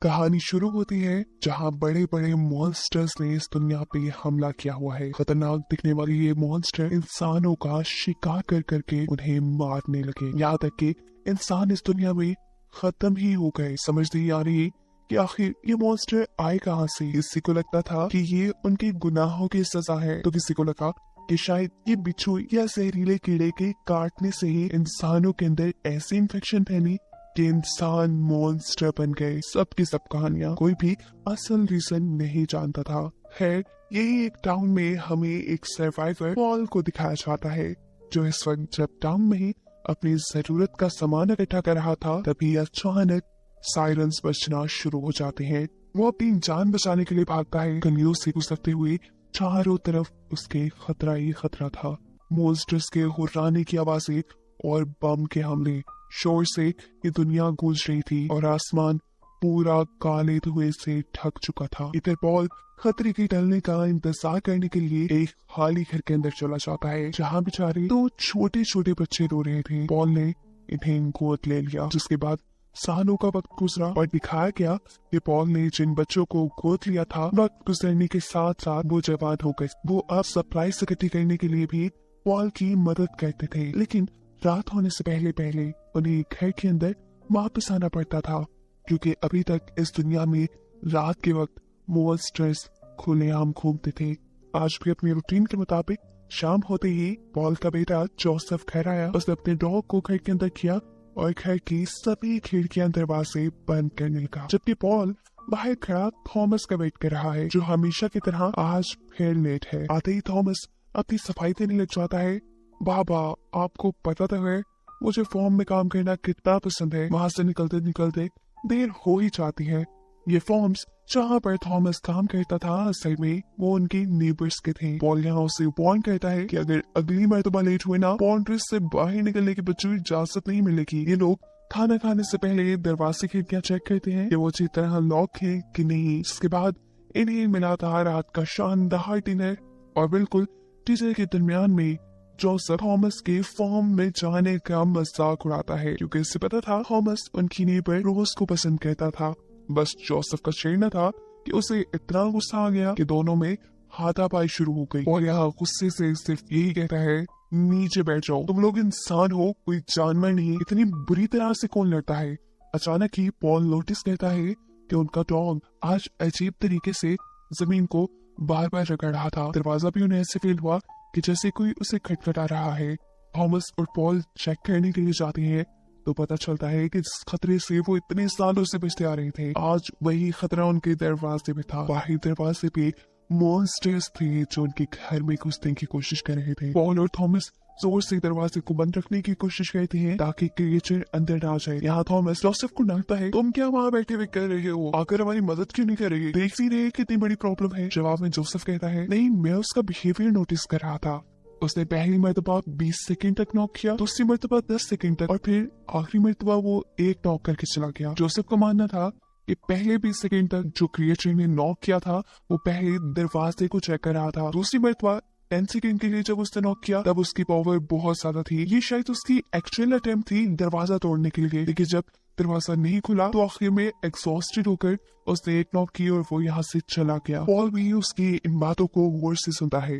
कहानी शुरू होती है जहाँ बड़े बड़े मॉन्स्टर्स ने इस दुनिया पे हमला किया हुआ है। खतरनाक दिखने वाली ये मॉन्स्टर इंसानों का शिकार कर करके उन्हें मारने लगे, यहाँ तक कि इंसान इस दुनिया में खत्म ही हो गए। समझ नहीं आ रही कि आखिर ये मॉन्स्टर आए कहाँ से। किसी को लगता था कि ये उनके गुनाहों की सजा है, तो किसी को लगा कि शायद ये बिच्छू या जहरीले कीड़े के काटने से ही इंसानों के अंदर ऐसी इन्फेक्शन फैली कि इंसान मॉन्स्टर बन गए। सबकी सब कहानियां, कोई भी असल रीजन नहीं जानता था। खैर, यही एक टाउन में हमें एक सर्वाइवर पॉल को दिखाया जाता है, जो इस वक्त जब टाउन में ही अपनी जरूरत का सामान इकट्ठा कर रहा था, तभी अचानक सायरन्स बजना शुरू हो जाते हैं। वो अपनी जान बचाने के लिए भागता है। गलियों से गुजरते हुए चारों तरफ उसके खतरा ही खतरा था। मॉन्स्टर्स के हुर्राने की आवाजें और बम के हमले, शोर से ये दुनिया गूंज रही थी और आसमान पूरा काले धुएं से ढक चुका था। इधर पॉल खतरे के टलने का इंतजार करने के लिए एक खाली घर के अंदर चला जाता है, जहाँ बेचारे दो छोटे छोटे बच्चे रो रहे थे। पॉल ने इन्हें गोद ले लिया, जिसके बाद सालों का वक्त गुजरा और दिखाया गया कि पॉल ने जिन बच्चों को गोद लिया था, वक्त गुजरने के साथ साथ वो जवान हो गए। वो अब सप्लाईज इकट्ठी करने के लिए भी पॉल की मदद करते थे, लेकिन रात होने से पहले पहले उन्हें घर के अंदर वापस आना पड़ता था, क्योंकि अभी तक इस दुनिया में रात के वक्त मॉन्स्टर्स खुलेआम घूमते थे। आज भी अपनी रूटीन के मुताबिक शाम होते ही पॉल का बेटा जोसेफ घर आया। उसने अपने डॉग को घर के अंदर किया और घर की सभी खिड़कियां दरवाजे बंद करने लगा, जबकि पॉल बाहर खड़ा थॉमस का वेट कर रहा है, जो हमेशा की तरह आज फिर लेट है। आते ही थॉमस अपनी सफाई देने लग जाता है। बाबा, आपको पता तो है मुझे फॉर्म में काम करना कितना पसंद है। वहाँ से निकलते निकलते देर हो ही जाती है। ये फॉर्म्स जहाँ पर थॉमस काम करता था, असल में वो उनके नेबर्स के थे। पॉल यहाँ उसे वार्न करता है कि अगर अगली मर्तबा लेट हुए ना, बाउंड्रीज से बाहर निकलने की बच्चों इजाजत नहीं मिलेगी। ये लोग खाना खाने से पहले दरवाजे खिड़कियाँ चेक करते हैं कि वो अच्छी तरह लॉक है कि नहीं। इसके बाद इन्हें मिला था रात का शानदार डिनर, और बिल्कुल डिनर के दरमियान में जोसेफ थॉमस के फॉर्म में जाने का मजाक उड़ाता है, क्योंकि इसे पता था थॉमस उनकी नेबर रोज को पसंद करता था। बस जोसेफ का छेड़ना था कि उसे इतना गुस्सा आ गया कि दोनों में हाथापाई शुरू हो गई। और यहाँ गुस्से से सिर्फ यही कहता है, नीचे बैठ जाओ, तुम लोग इंसान हो, कोई जानवर नहीं। इतनी बुरी तरह से कौन लड़ता है। अचानक ही पॉल नोटिस करता है कि उनका डॉग आज अजीब तरीके से जमीन को बार बार रगड़ रहा था। दरवाजा भी उन्हें ऐसे फील हुआ कि जैसे कोई उसे खटखटा रहा है। थॉमस और पॉल चेक करने के लिए जाते हैं, तो पता चलता है कि इस खतरे से वो इतने सालों से बचते आ रहे थे, आज वही खतरा उनके दरवाजे पे था। बाहर दरवाजे पे मॉन्स्टर्स थे जो उनके घर में घुसने की कोशिश कर रहे थे। पॉल और थॉमस जोर से दरवाजे को बंद रखने की कोशिश करते हैं ताकि क्रिएचर अंदर ना जाए। यहाँ थॉमस जोसेफ को डांटता है, तुम क्या वहाँ बैठे हुए कर रहे हो, आकर हमारी मदद क्यों नहीं कर रहे, देख नहीं रहे कितनी बड़ी प्रॉब्लम है। जवाब में जोसेफ कहता है, नहीं, मैं उसका बिहेवियर नोटिस कर रहा था। उसने पहली मर्तबा 20 सेकंड तक नॉक किया, दूसरी मर्तबा 10 सेकंड तक, और फिर आखिरी मर्तबा वो एक नॉक करके चला गया। जोसेफ का मानना था कि पहले 20 सेकंड तक जो क्रिएचर ने नॉक किया था, वो पहले दरवाजे को चेक कर रहा था। दूसरी मर्तबा 10 सेकंड के लिए जब उसने नॉक किया, तब उसकी पावर बहुत ज्यादा थी। ये शायद उसकी एक्चुअल अटेम्प्ट थी दरवाजा तोड़ने के लिए, लेकिन जब दरवाजा नहीं खुला तो आखिर में एग्जॉस्टेड होकर उसने एक नॉक की और वो यहाँ से चला गया। पॉल भी उसकी इन बातों को गौर से सुनता है।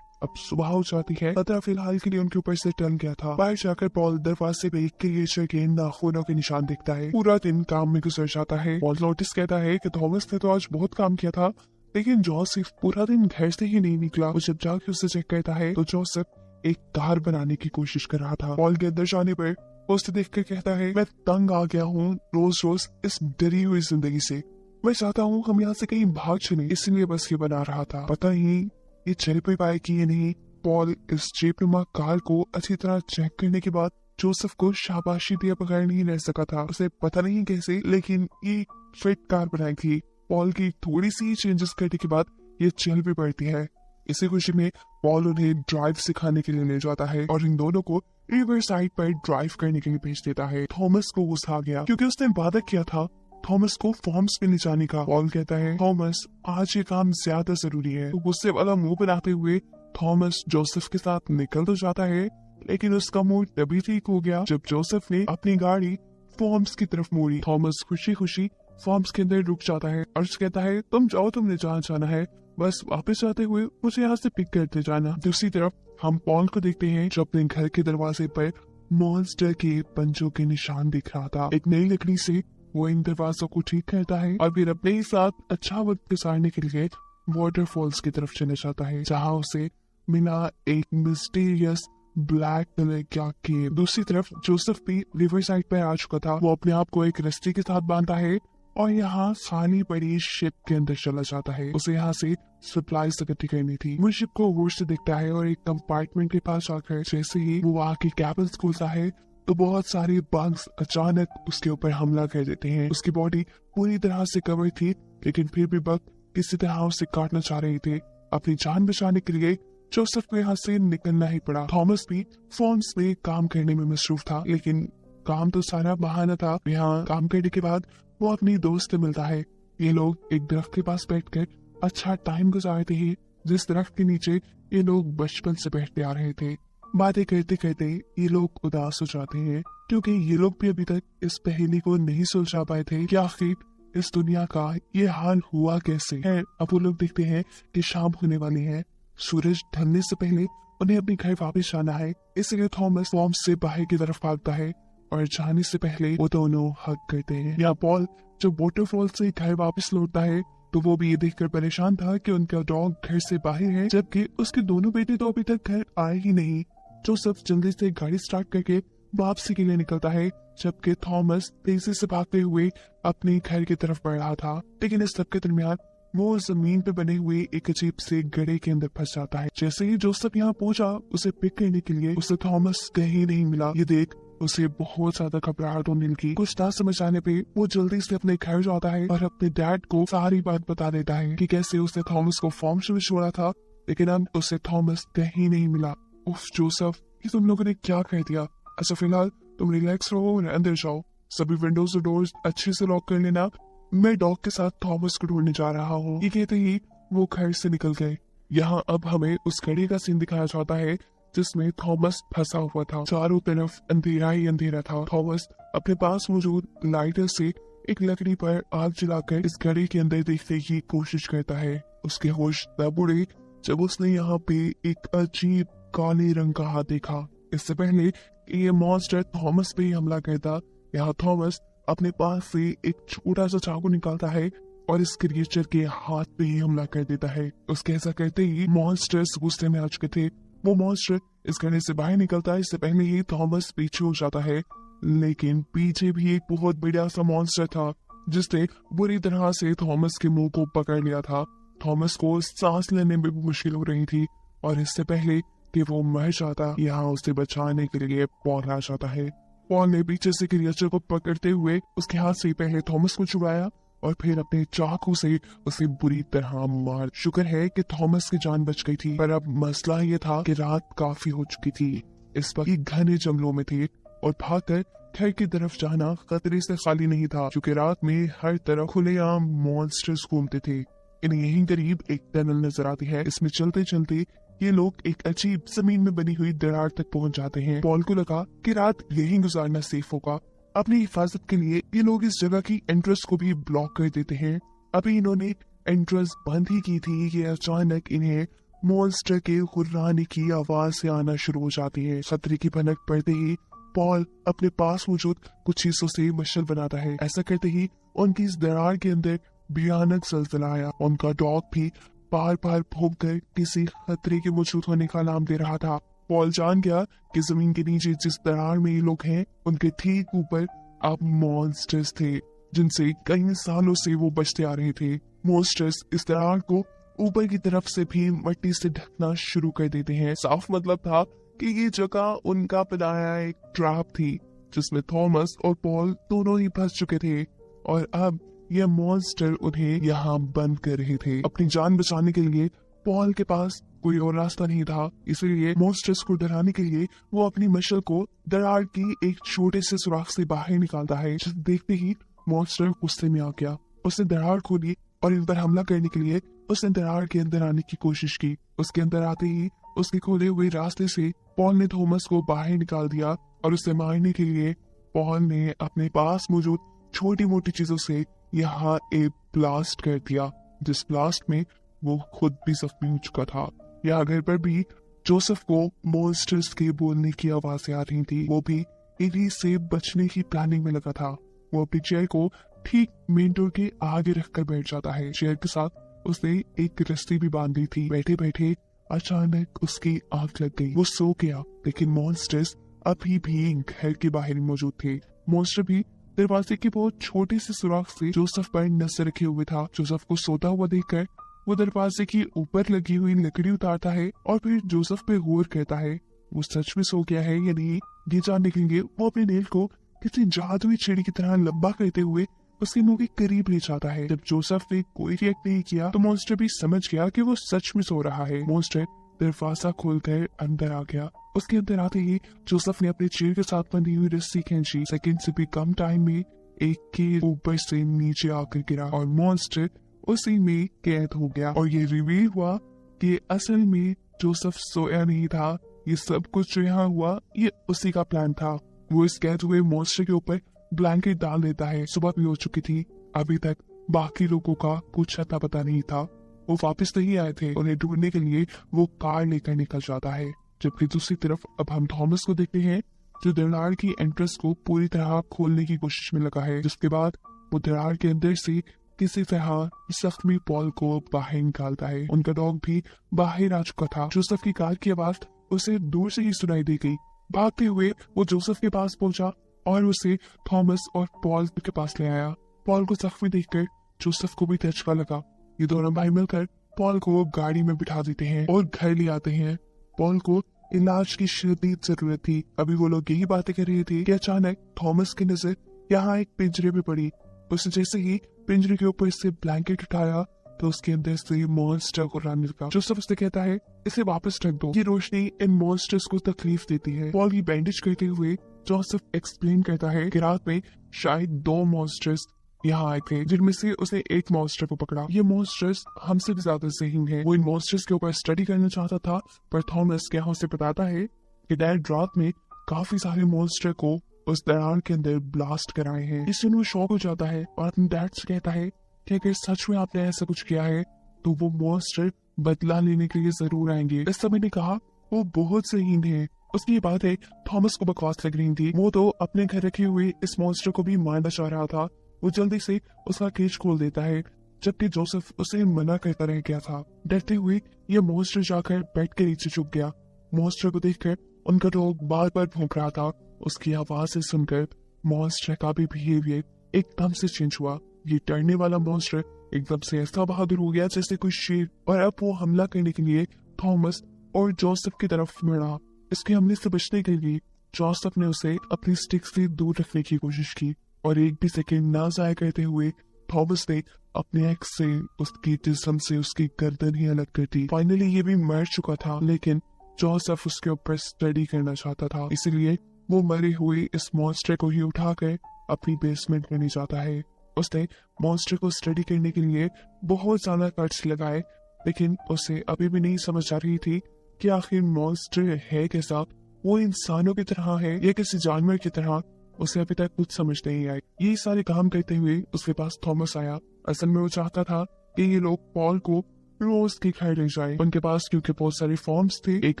अब सुबह हो जाती है, खतरा फिलहाल के लिए उनके ऊपर से टल गया था। बाहर जाकर पॉल दरवाजे पे क्रिएचर के नाखूनों के निशान देखता है। पूरा दिन काम में गुजर जाता है। पॉल नोटिस कहता है कि थॉमस ने तो आज बहुत काम किया था, लेकिन जोसेफ पूरा दिन घर से ही नहीं निकला। वो जब जाके उसे चेक करता है तो जोसेफ एक कार बनाने की कोशिश कर रहा था। पॉल के अंदर जाने पर उसे देख कर कहता है, मैं तंग आ गया हूँ रोज रोज इस डरी हुई जिंदगी से। मैं चाहता हूँ हम यहाँ से कहीं भाग चले, इसलिए बस ये बना रहा था। पता ही ये चल भी पाएगी या नहीं। पॉल इस जेबनुमा कार को अच्छी तरह चेक करने के बाद जोसेफ को शाबाशी दिए बगैर नहीं रह सका था। उसे पता नहीं कैसे, लेकिन ये फिट कार बनाई थी। पॉल की थोड़ी सी चेंजेस करने के बाद ये चल भी पड़ती है। इसी खुशी में पॉल उन्हें ड्राइव सिखाने के लिए ले जाता है और इन दोनों को रिवर साइड पर ड्राइव करने के लिए भेज देता है। थॉमस को गुस्सा आ गया, क्योंकि उसने वादा किया था थॉमस को फॉर्म्स पे ले जाने का। पॉल कहता है, थॉमस आज ये काम ज्यादा जरूरी है। तो गुस्से वाला मुंह बनाते हुए थॉमस जोसेफ के साथ निकल तो जाता है, लेकिन उसका मूड तभी ठीक हो गया जब जोसेफ ने अपनी गाड़ी फॉर्म्स की तरफ मोड़ी। थॉमस खुशी खुशी फॉर्म्स के अंदर रुक जाता है और उससे कहता है तुम जाओ, तुमने जहाँ जाना है, बस वापस आते हुए मुझे यहाँ से पिक करते जाना। दूसरी तरफ हम पॉल को देखते हैं जो अपने घर के दरवाजे पर मॉन्स्टर के पंजों के निशान दिख रहा था। एक नई लकड़ी से वो इन दरवाजों को ठीक करता है और फिर अपने ही साथ अच्छा वक्त गुजारने के लिए वाटरफॉल्स की तरफ चले जाता है, जहाँ उसे मिला एक मिस्टीरियस ब्लैक कलर का केव। दूसरी तरफ जोसेफ भी रिवर साइड पर आ चुका था। वो अपने आप को एक रस्सी के साथ बांधता है और यहाँ खाली पड़ी शिप के अंदर चला जाता है। उसे यहाँ से सप्लाईज इकट्ठी करनी थी। वो शिप को गौर से देखता है और एक कंपार्टमेंट के पास आकर जैसे ही वो आके कैबिन खोलता है तो बहुत सारे बग्स अचानक उसके ऊपर हमला कर देते हैं। उसकी बॉडी पूरी तरह से कवर थी, लेकिन फिर भी बग किसी तरह उसे काटना चाह रहे थे। अपनी जान बचाने के लिए जोसेफ को यहाँ से निकलना ही पड़ा। थॉमस भी फॉर्म्स में काम करने में मसरूफ था, लेकिन काम तो सारा बहाना था। यहाँ काम करने के बाद वो अपनी दोस्त से मिलता है। ये लोग एक दरख्त के पास बैठकर अच्छा टाइम गुजारते हैं, जिस दरख्त के नीचे ये लोग बचपन से बैठते आ रहे थे। बातें करते करते ये लोग उदास हो जाते हैं, क्योंकि ये लोग भी अभी तक इस पहेली को नहीं सुलझा पाए थे कि आखिर इस दुनिया का ये हाल हुआ कैसे है। अब वो लोग देखते हैं कि शाम होने वाली है। सूरज ढलने से पहले उन्हें अपने घर वापस जाना है, इसलिए थॉमस फॉर्म से बाहर की तरफ भागता है और जाने से पहले वो दोनों हग करते हैं। या पॉल जब वाटरफॉल से घर वापस लौटता है तो वो भी ये देखकर परेशान था कि उनका डॉग घर से बाहर है, जबकि उसके दोनों बेटे तो अभी तक घर आए ही नहीं। जोसेफ जल्दी से गाड़ी स्टार्ट करके वापसी के लिए निकलता है, जबकि थॉमस तेजी से भागते हुए अपने घर की तरफ बढ़ रहा था। लेकिन इस सब के दरमियान वो जमीन पे बने हुए एक अजीब से गड्ढे के अंदर फंस जाता है। जैसे ही जोसेफ यहाँ पहुंचा उसे पिक करने के लिए, उसे थॉमस कहीं नहीं मिला। ये देख उसे बहुत ज्यादा घबराहट होने लगी। कुछ ना समझ आने पे वो जल्दी से अपने घर जाता है और अपने डैड को सारी बात बता देता है कि कैसे उसने थॉमस को फॉर्म से छोड़ा था, लेकिन अब उसे थॉमस कहीं नहीं मिला। उफ जोसेफ, ये तुम लोगों ने क्या कह दिया। अच्छा फिलहाल तुम रिलैक्स रहो और अंदर जाओ, सभी विंडोज और डोर्स अच्छे से लॉक कर लेना। मैं डॉग के साथ थॉमस को ढूंढने जा रहा हूँ। ये कहते ही वो घर से निकल गए। यहाँ अब हमें उस घड़ी का सीन दिखाया जाता है जिसमें थॉमस फंसा हुआ था। चारों तरफ अंधेरा ही अंधेरा था। थॉमस अपने पास मौजूद लाइटर से एक लकड़ी पर आग जलाकर इस घड़ी के अंदर देखने की कोशिश करता है। उसके होश तब उड़े जब उसने यहाँ पे एक अजीब काले रंग का हाथ देखा। इससे पहले कि ये मॉन्स्टर थॉमस पे हमला करता, यहाँ थॉमस अपने पास से एक छोटा सा चाकू निकालता है और इस क्रिएचर के हाथ पे ही हमला कर देता है। उसके ऐसा करते ही मॉन्स्टर्स गुस्से में आ चुके थे। वो मॉन्स्टर इस घड़े से बाहर निकलता है, इससे पहले ही थॉमस पीछे हो जाता है, लेकिन पीछे भी एक बहुत बड़ा सा मॉन्स्टर था जिसने बुरी तरह से थॉमस के मुंह को पकड़ लिया था। थॉमस को सांस लेने में भी मुश्किल हो रही थी और इससे पहले कि वो मर जाता, यहाँ उसे बचाने के लिए पॉल आ जाता है। पॉल ने पीछे से क्रिएचर को पकड़ते हुए उसके हाथ से पहले थॉमस को छुड़ाया और फिर अपने चाकू से उसे बुरी तरह मार। शुक्र है कि थॉमस की जान बच गई थी, पर अब मसला ये था कि रात काफी हो चुकी थी। इस वक्त घने जंगलों में थे और भागकर घर की तरफ जाना खतरे से खाली नहीं था, क्योंकि रात में हर तरफ खुलेआम मॉन्स्टर्स घूमते थे। इन्हें यहीं करीब एक टनल नजर आती है। इसमें चलते चलते ये लोग एक अजीब जमीन में बनी हुई दरार तक पहुंच जाते हैं। पॉल को लगा कि रात यहीं गुजारना सेफ होगा। अपनी हिफाजत के लिए ये लोग इस जगह की एंट्रेंस को भी ब्लॉक कर देते हैं। अभी इन्होंने एंट्रेंस बंद ही की थी कि अचानक इन्हें मॉन्स्टर के गुर्राने की आवाज से आना शुरू हो जाती है। खतरे की भनक पड़ते ही पॉल अपने पास मौजूद कुछ चीजों से मशल बनाता है। ऐसा करते ही उनकी इस दरार के अंदर भयानक जलजला आया। उनका डॉग भी बार बार भौंककर किसी खतरे के मौजूद होने का नाम दे रहा था। पॉल जान गया कि जमीन के नीचे जिस दरार में ये लोग हैं, उनके ठीक ऊपर अब मॉन्स्टर्स थे जिनसे कई सालों से वो बचते आ रहे थे। मॉन्स्टर्स इस दरार को ऊपर की तरफ से भी मिट्टी से ढकना शुरू कर देते हैं। साफ मतलब था कि ये जगह उनका बनाया एक ट्रैप थी जिसमें थॉमस और पॉल दोनों ही फंस चुके थे और अब यह मॉन्स्टर उन्हें यहाँ बंद कर रहे थे। अपनी जान बचाने के लिए पॉल के पास कोई और रास्ता नहीं था, इसलिए मॉन्स्टर्स को डराने के लिए वो अपनी मशल को दरार की एक छोटे से सुराख से बाहर निकालता है। देखते ही मॉन्स्टर गुस्से में आ गया। उसने दरार खोली और इन पर हमला करने के लिए उसने दरार के अंदर आने की कोशिश की। उसके अंदर आते ही उसके खोले हुए रास्ते से पॉल ने थॉमस को बाहर निकाल दिया और उसे मारने के लिए पॉल ने अपने पास मौजूद छोटी मोटी चीजों से यहाँ एक ब्लास्ट कर दिया, जिस ब्लास्ट में वो खुद भी जख्मी हो चुका था। यहाँ घर पर भी जोसेफ को मॉन्स्टर्स के बोलने की आवाजें आ रही थी। वो भी इन्हीं से बचने की प्लानिंग में लगा था। वो अपनी चेयर को ठीक मेन डोर के आगे रखकर बैठ जाता है। चेयर के साथ उसने एक रस्सी भी बांध दी थी। बैठे बैठे अचानक उसकी आंख लग गई। वो सो गया, लेकिन मॉन्स्टर्स अभी भी घर के बाहर ही मौजूद थे। मॉन्स्टर भी दरवाजे के बहुत छोटे से सुराख से जोसेफ पर नजर रखे हुए था। जोसेफ को सोता हुआ देखकर वो दरवाजे की ऊपर लगी हुई लकड़ी उतारता है और फिर जोसेफ पे गौर करता है। वो सच में सो गया है या नहीं, ये जानने के लिए वो अपने नेल को किसी जादुई छड़ी की तरह लंबा करते हुए उसके मुंह के करीब ले जाता है। जब जोसेफ ने कोई रिएक्ट नहीं किया तो मॉन्स्टर भी समझ गया कि वो सच में सो रहा है। मॉन्स्टर दरवाजा खोलकर अंदर आ गया। उसके अंदर आते ही जोसेफ ने अपने चेयर के साथ बंधी हुई रस्सी खींची। सेकंड से भी कम टाइम में एक के ऊपर से नीचे आकर गिरा और मॉन्स्टर उसी में कैद हो गया। और ये रिवील हुआ कि असल में जोसेफ सोया नहीं था। ये सब कुछ जो यहाँ हुआ ये उसी का प्लान था। वो इस कैद हुए मॉन्स्टर के ऊपर ब्लैंकेट डाल देता है। सुबह भी हो चुकी थी। अभी तक बाकी लोगों का कुछ अता पता नहीं था। वो वापस नहीं आए थे। उन्हें ढूंढने के लिए वो कार लेकर निकल जाता है। जबकि दूसरी तरफ अब हम थॉमस को देखते हैं, जो दरार की एंट्रेंस को पूरी तरह खोलने की कोशिश में लगा है। जिसके बाद वो दरार के अंदर से किसी तरह जख्मी पॉल को बाहर निकालता है। उनका डॉग भी बाहर आ चुका था। जोसेफ की कार की आवाज उसे दूर से ही सुनाई दी गई। भागते हुए वो जोसेफ के पास पहुंचा और उसे थॉमस और पॉल के पास ले आया। पॉल को जख्मी देखकर जोसेफ को भी धचका लगा। ये दोनों भाई मिलकर पॉल को गाड़ी में बिठा देते हैं और घर ले आते हैं। पॉल को इलाज की शदीद जरूरत थी। अभी वो लोग यही बातें कर रहे थे कि अचानक थॉमस की नजर यहाँ एक पिंजरे पे पड़ी। उसने जैसे ही पिंजरे के ऊपर से ब्लैंकेट उठाया तो उसके अंदर से मॉन्स्टर को निकला। जोसेफ उससे कहता है, इसे वापस रख दो, ये रोशनी इन मॉन्स्टर्स को तकलीफ देती है। पॉल की बैंडेज करते हुए जोसेफ एक्सप्लेन करता है कि रात में शायद 2 मॉन्स्टर्स यहाँ आए थे, जिनमें से उसने एक मॉन्स्टर को पकड़ा। ये मॉन्स्टर्स हमसे भी ज्यादा ज़हीन है। वो इन मॉन्स्टर्स के ऊपर स्टडी करना चाहता था, पर थॉमस क्या उसे बताता है कि डैड रात में काफी सारे मॉन्स्टर को उस दरार के अंदर ब्लास्ट कराए हैं। इससे वो शॉक हो जाता है और अपने डैड से कहता है कि अगर सच में आपने ऐसा कुछ किया है तो वो मॉन्स्टर बदला लेने के लिए जरूर आएंगे। इस समय ने कहा वो बहुत ज़हीन है। उसकी ये बात है थॉमस को बकवास लग रही थी। वो तो अपने घर रखे हुए इस मॉन्स्टर को भी मारना चाह रहा था। वो जल्दी से उसका केज खोल देता है, जबकि जोसेफ उसे मना करता रह गया था। डरते हुए ये मॉन्स्टर जाकर बेड के नीचे छुप गया। मॉन्स्टर को देखकर उनका डॉग बार बार भौंक रहा था। उसकी आवाज से सुनकर मॉन्स्टर का भी बिहेवियर एकदम से चेंज हुआ। ये डरने वाला मॉन्स्टर एकदम से ऐसा बहादुर हो गया जैसे कोई शेर, और अब वो हमला करने के लिए थॉमस और जोसेफ की तरफ मुड़ा। इसके हमले से बचने के लिए जोसेफ ने उसे अपनी स्टिक से दूर रखने की कोशिश की और एक भी सेकंड ना जाया करते हुए थॉमस ने अपने एक्स से उसकी जिस्म से उसकी गर्दन ही अलग कर दी। फाइनली ये भी मर चुका था, लेकिन जोसेफ उसके ऊपर स्टडी करना चाहता था, इसलिए वो मरे हुए इस मॉन्स्टर को ही उठाकर अपनी बेसमेंट में ले जाता है। उसने मॉन्स्टर को स्टडी करने के लिए बहुत ज्यादा खर्च लगाए, लेकिन उसे अभी भी नहीं समझ आ रही थी कि आखिर मॉन्स्टर है कैसा। वो इंसानों की तरह है या किसी जानवर की तरह, उसे अभी तक कुछ समझ नहीं आई। ये सारे काम करते हुए उसके पास थॉमस आया। असल में वो चाहता था कि ये लोग पॉल को रोज के घर ले जाए। उनके पास क्योंकि बहुत सारे फॉर्म्स थे, एक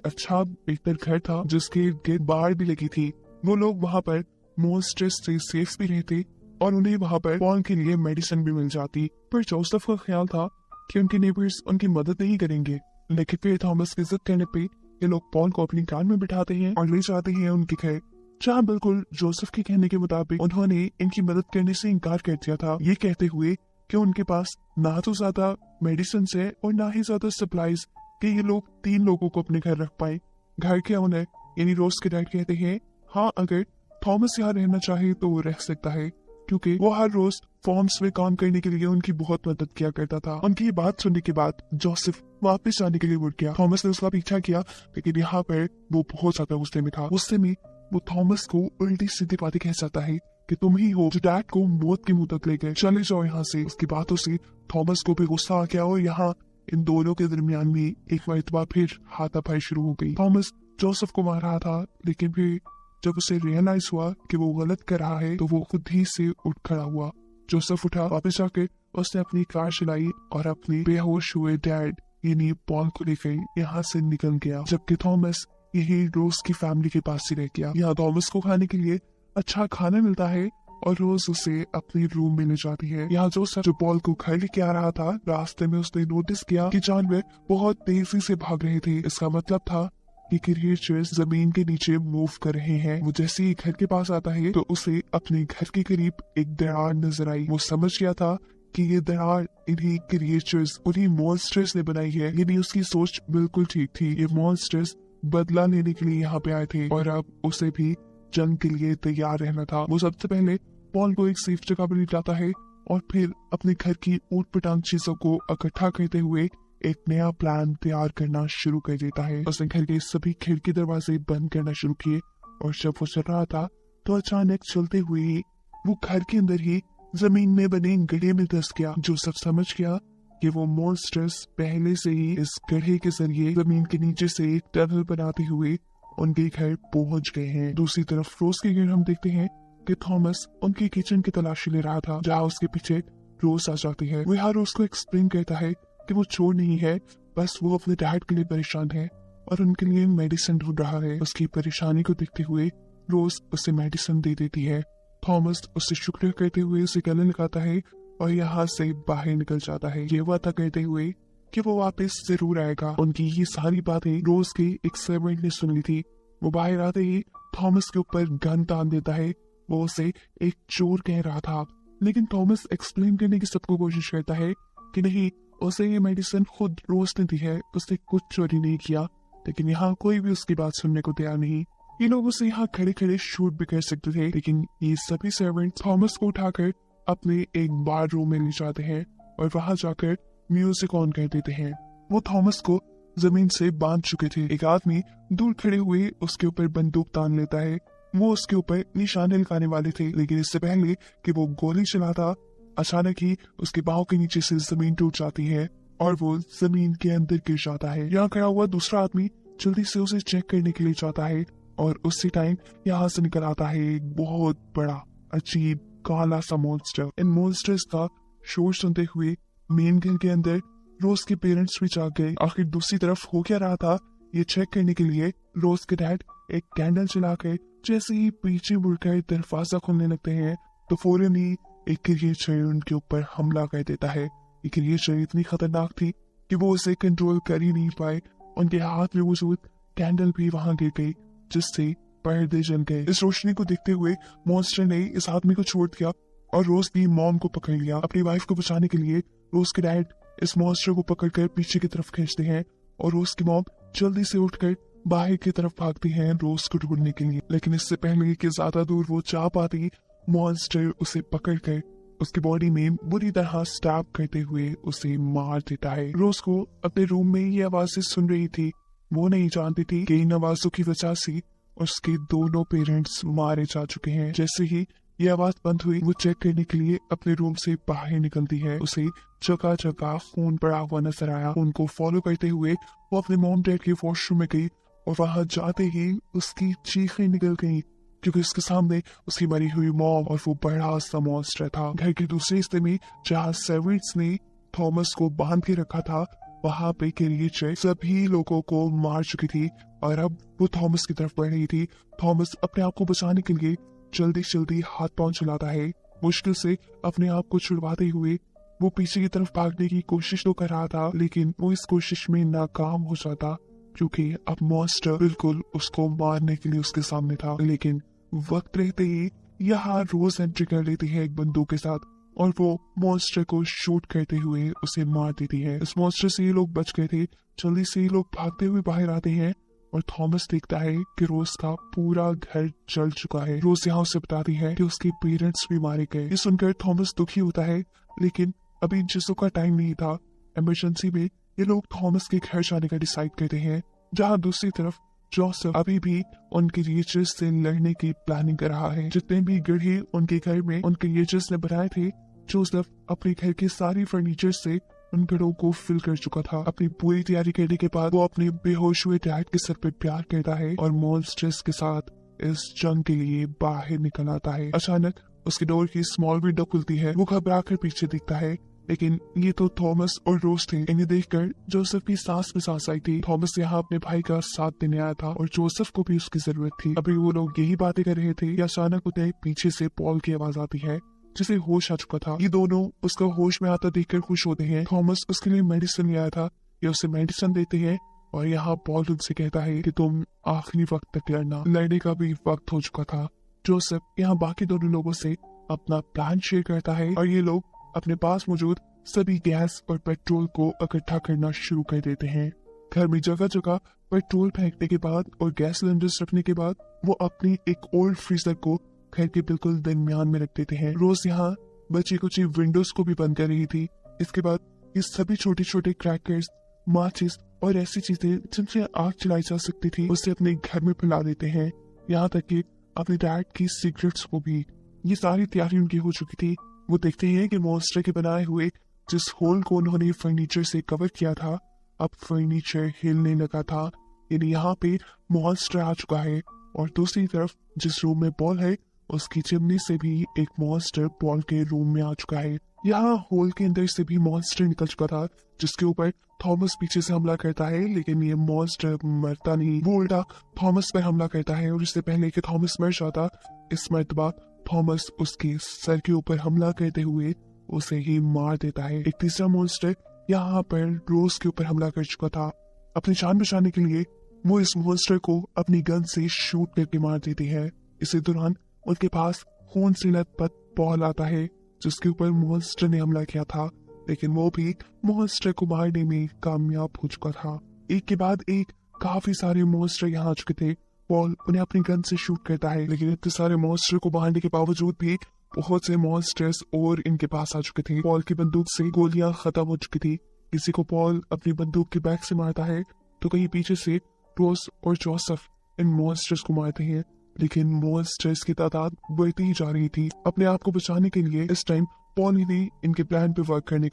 अच्छा बेहतर घर था जिसके इर्द बार भी लगी थी। वो लोग वहाँ पर मॉन्स्टर से सेफ भी रहते और उन्हें वहाँ पर पॉल के लिए मेडिसिन भी मिल जाती। पर जोसेफ का ख्याल था कि उनके नेबर्स उनकी मदद नहीं करेंगे, लेकिन फिर थॉमस की जिद करने पे ये लोग पॉल को अपनी कार में बिठाते हैं और ले जाते हैं उनके घर, जहाँ बिल्कुल जोसेफ के कहने के मुताबिक उन्होंने इनकी मदद करने से इनकार कर दिया था, ये कहते हुए कि उनके पास ना तो ज्यादा मेडिसिन है और ना ही ज्यादा सप्लाईज कि ये लोग 3 लोगों को अपने घर रख पाए। घर के ओनर यानी रोज के डैड कहते हैं हाँ, अगर थॉमस यहाँ रहना चाहे तो वो रह सकता है, क्योंकि वो हर रोज फॉर्म्स में काम करने के लिए उनकी बहुत मदद किया करता था। उनकी ये बात सुनने के बाद जोसेफ वापस जाने के लिए उठ गया। थॉमस ने उसका पीछा किया, लेकिन यहाँ पर वो बहुत ज्यादा गुस्से में था। गुस्से में वो थॉमस को उल्टी सीधी बातें कह जाता है कि तुम ही हो जो डैड को मौत के मुंह तक ले गए, चले जाओ यहाँ से। उसकी बातों से थॉमस को भी गुस्सा आ गया और यहाँ इन दोनों के दरमियान में एक मरतबा फिर हाथापाई शुरू हो गई। थॉमस जोसेफ को मार रहा था, लेकिन फिर जब उसे रियलाइज हुआ कि वो गलत कर रहा है तो वो खुद ही से उठ खड़ा हुआ जोसेफ उठा, वापस जाकर उसने अपनी कार चलाई और अपने बेहोश हुए डैड यानी पॉल को लेकर यहाँ से निकल गया, जबकि थॉमस यही रोज की फैमिली के पास ही रह गया। यहाँ थॉमस को खाने के लिए अच्छा खाना मिलता है और रोज उसे अपने रूम में ले जाती है। यहाँ जोसेफ जो पॉल को घर लेके आ रहा था, रास्ते में उसने नोटिस किया कि जानवर बहुत तेजी से भाग रहे थे। इसका मतलब था कि क्रिएचर्स जमीन के नीचे मूव कर रहे हैं। वो जैसे ही घर के पास आता है तो उसे अपने घर के करीब एक दरार नजर आई। वो समझ गया था कि ये दरार इन्हीं क्रिएचर्स, उन्हीं मॉन्स्टर्स ने बनाई है। यानी उसकी सोच बिल्कुल ठीक थी। ये मॉन्स्टर्स बदला लेने के लिए यहाँ पे आए थे और अब उसे भी जंग के लिए तैयार रहना था। वो सबसे पहले पॉल को एक सेफ जगह पर ले जाता है और फिर अपने घर की ऊट पटांग चीजों को इकट्ठा करते हुए एक नया प्लान तैयार करना शुरू कर देता है। उसने घर के सभी खिड़की दरवाजे बंद करना शुरू किए और जब वो चल रहा था तो अचानक चलते हुए वो घर के अंदर ही जमीन में बने गड्ढे में धंस गया। जोसेफ समझ गया कि वो मॉन्स्टर्स पहले से ही इस गड्ढे के जरिए जमीन के नीचे से एक टनल बनाते हुए उनके घर पहुंच गए हैं। दूसरी तरफ रोज के घर हम देखते हैं कि थॉमस उनकी किचन की तलाशी ले रहा था, जहाँ उसके पीछे रोज आ जाती है। वो रोज को एक्सप्लेन करता है कि वो चोर नहीं है, बस वो अपने डैड के लिए परेशान है और उनके लिए मेडिसिन ढूंढ रहा है। उसकी परेशानी को देखते हुए रोज उसे मेडिसिन दे देती है। थॉमस उससे शुक्रिया करते हुए उसे गले लगाता है और यहाँ से बाहर निकल जाता है, ये वादा करते हुए कि वो वापस जरूर आएगा। उनकी ये सारी बातें रोज के एक सर्वेंट ने सुन ली थी। वो बाहर आते ही थॉमस के ऊपर गन तान देता है। वो उसे एक चोर कह रहा था, लेकिन थॉमस एक्सप्लेन करने की सबको कोशिश करता है कि नहीं, उसे ये मेडिसिन खुद रोज ने दी है, उसने कुछ चोरी नहीं किया। लेकिन यहाँ कोई भी उसकी बात सुनने को तैयार नहीं। ये लोग उसे यहाँ खड़े खड़े शूट भी कर सकते थे, लेकिन ये सभी सर्वेंट थॉमस को उठाकर अपने एक बार रूम में ले जाते हैं और वहां जाकर म्यूजिक ऑन कर देते हैं। वो थॉमस को जमीन से बांध चुके थे। एक आदमी दूर खड़े हुए उसके ऊपर बंदूक तान लेता है। वो उसके ऊपर निशाने लगाने वाले थे, लेकिन इससे पहले कि वो गोली चलाता, अचानक ही उसके बाहों के नीचे से जमीन टूट जाती है और वो जमीन के अंदर गिर जाता है। यहाँ खड़ा हुआ दूसरा आदमी जल्दी से उसे चेक करने के लिए जाता है और उसी टाइम यहाँ से निकल आता है एक बहुत बड़ा अजीब काला सा मॉन्स्टर। इन मॉन्स्टर्स का शोर सुनते हुए मेन घर के अंदर रोज के पेरेंट्स भी जाग गए। आखिर दूसरी तरफ हो क्या रहा था ये चेक करने के लिए रोज के डैड एक कैंडल जलाकर जैसे ही पीछे मुड़कर दरवाजा खोलने लगते हैं तो फौरन ही एक क्रिएचर उनके ऊपर हमला कर देता है। ये क्रिएचर इतनी खतरनाक थी कि वो उसे कंट्रोल कर ही नहीं पाए। उनके हाथ में मौजूद कैंडल भी वहां गिर गई, जिससे पर्दे जल गए। इस रोशनी को देखते हुए मॉन्स्टर ने इस आदमी को छोड़ दिया और रोज की मॉम को पकड़ लिया। अपनी वाइफ को बचाने के लिए रोज के डैड इस मॉन्स्टर को पकड़कर पीछे की तरफ खींचते हैं और रोज की मॉम जल्दी से उठकर बाहर की तरफ भागती हैं रोज को ढूंढने के लिए। लेकिन इससे पहले कि ज्यादा दूर वो जा पाती, मॉन्स्टर उसे पकड़कर उसकी बॉडी में बुरी तरह स्टैब करते हुए उसे मार देता है। रोज को अपने रूम में ये आवाजें सुन रही थी। वो नहीं जानती थी कि इन आवाजों की वजह से उसके दोनों पेरेंट्स मारे जा चुके हैं। जैसे ही ये आवाज बंद हुई, वो चेक करने के लिए अपने रूम से बाहर निकलती है। उसे जगह जगह खून पड़ा हुआ नजर आया। उनको फॉलो करते हुए वो अपने मॉम डैड के वॉशरूम में गई और वहां जाते ही उसकी चीखें निकल गईं, क्योंकि उसके सामने उसकी मरी हुई मॉम और वो बड़ा सा मॉन्स्टर था। घर के दूसरे हिस्से में जहाँ सर्वेंट्स ने थॉमस को बांध के रखा था, वहां पे क्रिएचर सभी लोगों को मार चुकी थी और अब वो थॉमस की तरफ बढ़ रही थी। थॉमस अपने आप को बचाने के लिए जल्दी जल्दी हाथ पांव चलाता है। मुश्किल से अपने आप को छुड़वाते हुए वो पीछे की तरफ भागने की कोशिश तो कर रहा था, लेकिन वो इस कोशिश में नाकाम हो जाता, क्योंकि अब मॉन्स्टर बिल्कुल उसको मारने के लिए उसके सामने था। लेकिन वक्त रहते ही यहाँ रोज एंट्री कर लेती है एक बंदूक के साथ और वो मॉन्स्टर को शूट करते हुए उसे मार देती है। इस मॉन्स्टर से ये लोग बच गए थे। जल्दी से ये लोग भागते हुए बाहर आते हैं और थॉमस देखता है कि रोज का पूरा घर जल चुका है। रोज यहाँ उसे बताती है कि उसके पेरेंट्स भी मारे गए। ये सुनकर थॉमस दुखी होता है, लेकिन अभी इन चीजों का टाइम नहीं था। इमरजेंसी में ये लोग थॉमस के घर जाने का डिसाइड करते हैं, जहाँ दूसरी तरफ जोसेफ अभी भी उनके क्रिएचर्स से लड़ने की प्लानिंग कर रहा है। जितने भी गड्ढे उनके घर में उन क्रिएचर्स ने बनाए थे, जोसेफ अपने घर के सारी फर्नीचर से उन गड्ढों को फिल कर चुका था। अपनी पूरी तैयारी करने के बाद वो अपने बेहोश हुए डैड के सर पे प्यार करता है और मॉन्स्टर्स के साथ इस जंग के लिए बाहर निकल आता है। अचानक उसकी डोर की स्मॉल विंडो खुलती है। वो घबरा कर पीछे दिखता है, लेकिन ये तो थॉमस और रोज थे। इन्हें देखकर जोसेफ की सांस में सांस आई थी। थॉमस यहाँ अपने भाई का साथ देने आया था और जोसेफ को भी उसकी जरूरत थी। अभी वो लोग यही बातें कर रहे थे कि अचानक उन्हें पीछे से पॉल की आवाज आती है, जिसे होश आ चुका था। ये दोनों उसका होश में आता देखकर खुश होते हैं। थॉमस उसके लिए मेडिसिन ले आया था, ये उसे मेडिसिन देते हैं और यहाँ पॉल उनसे कहता है कि तुम आखिरी वक्त तक लड़ना। लड़ने का भी वक्त हो चुका था। जोसेफ यहाँ बाकी दोनों लोगों से अपना प्लान शेयर करता है और ये लोग अपने पास मौजूद सभी गैस और पेट्रोल को इकट्ठा करना शुरू कर देते हैं। घर में जगह जगह पेट्रोल फेंकने के बाद और गैस सिलेंडर्स रखने के बाद वो अपनी एक ओल्ड फ्रीजर को घर के बिल्कुल दरमियान में रख देते हैं। रोज यहाँ बची कुछ विंडोज को भी बंद कर रही थी। इसके बाद ये सभी छोटे छोटे क्रैकर्स, माचिस और ऐसी चीजें जिनसे आग चलाई जा सकती थी उसे अपने घर में फैला देते हैं, यहाँ तक कि अपने डैड की सिगरेट्स को भी। ये सारी तैयारी उनकी हो चुकी थी। वो देखते हैं कि मॉन्स्टर के बनाए हुए जिस होल को उन्होंने फर्नीचर से कवर किया था, अब फर्नीचर हिलने लगा था। यानी यहाँ पे मॉन्स्टर आ चुका है। और दूसरी तरफ जिस रूम में पॉल है उसकी चिमनी से भी एक मॉन्स्टर पॉल के रूम में आ चुका है। यहाँ होल के अंदर से भी मॉन्स्टर निकल चुका था, जिसके ऊपर थॉमस पीछे से हमला करता है, लेकिन ये मॉन्स्टर मरता नहीं। वो उल्टा थॉमस पर हमला करता है और इससे पहले कि थॉमस मर जाता, इस मर्तबा थॉमस उसके सर के ऊपर हमला करते हुए उसे ही मार देता है। एक तीसरा मॉन्स्टर यहाँ पर रोज के ऊपर हमला कर चुका था। अपनी जान बचाने के लिए वो इस मॉन्स्टर को अपनी गन से शूट करके मार देती है। इसी दौरान उनके पास खून से लथपथ पॉल आता है, जिसके ऊपर मॉन्स्टर ने हमला किया था, लेकिन वो भी मॉन्स्टर को मारने में कामयाब हो चुका था। एक के बाद एक काफी सारे मॉन्स्टर यहाँ आ चुके थे। पॉल उन्हें अपनी गन से शूट करता है, लेकिन इतने सारे मॉन्स्टर को मारने के बावजूद भी बहुत से मॉन्स्टर्स और इनके पास आ चुके थे। पॉल की बंदूक से गोलियां खत्म हो चुकी थी। किसी को पॉल अपनी बंदूक के बैक से मारता है तो कहीं पीछे से रोज और जोसेफ इन मॉन्स्टर्स को मारते हैं, लेकिन मॉन्स्टर्स की तादाद बढ़ती ही जा रही थी। अपने आप को बचाने के लिए इस टाइम पॉल ही ने इनके प्लान पे वर्क करने